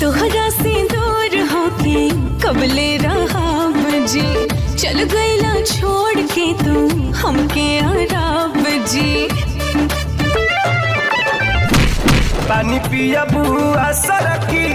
तोहरा से दूर होके कबले रहाब जी, चल गईला छोड़ के तू हमके आराब जी। पानी पिया बुआ सरकी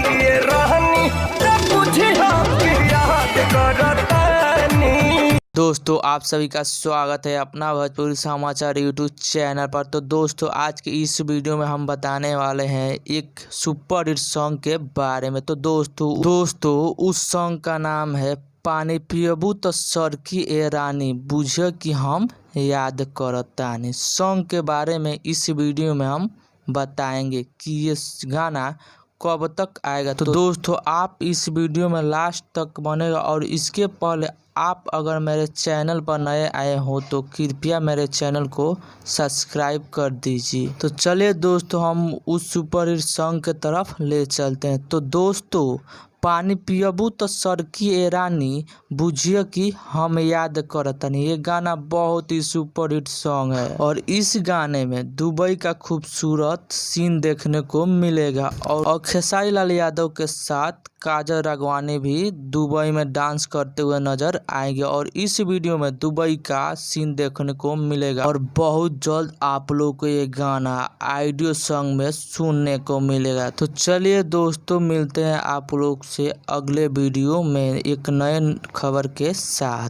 रहनी तब बुझे हम कि याद करतानी। दोस्तों आप सभी का स्वागत है अपना भोजपुरी समाचार यूट्यूब चैनल पर। तो दोस्तों आज के इस वीडियो में हम बताने वाले हैं एक सुपर हिट सॉन्ग के बारे में। तो दोस्तों उस सॉन्ग का नाम है पानी पियबू तो सरकी ए रानी, बुझे कि हम याद करतानी। सॉन्ग के बारे में इस वीडियो में हम बताएंगे कि ये गाना कब तक आएगा। तो दोस्तों आप इस वीडियो में लास्ट तक बनेगा। और इसके पहले आप अगर मेरे चैनल पर नए आए हो तो कृपया मेरे चैनल को सब्सक्राइब कर दीजिए। तो चलिए दोस्तों हम उस सुपर हिट सॉन्ग के तरफ ले चलते हैं। तो दोस्तों पानी पियबू तो सरकी ए रानी, बुझिए कि हम याद करतनी। ये गाना बहुत ही सुपर हिट सॉन्ग है और इस गाने में दुबई का खूबसूरत सीन देखने को मिलेगा। और खेसारी लाल यादव के साथ काजल राघवानी भी दुबई में डांस करते हुए नजर आएंगे। और इस वीडियो में दुबई का सीन देखने को मिलेगा और बहुत जल्द आप लोग को ये गाना ऑडियो सॉन्ग में सुनने को मिलेगा। तो चलिए दोस्तों मिलते हैं आप लोग से अगले वीडियो में एक नए खबर के साथ।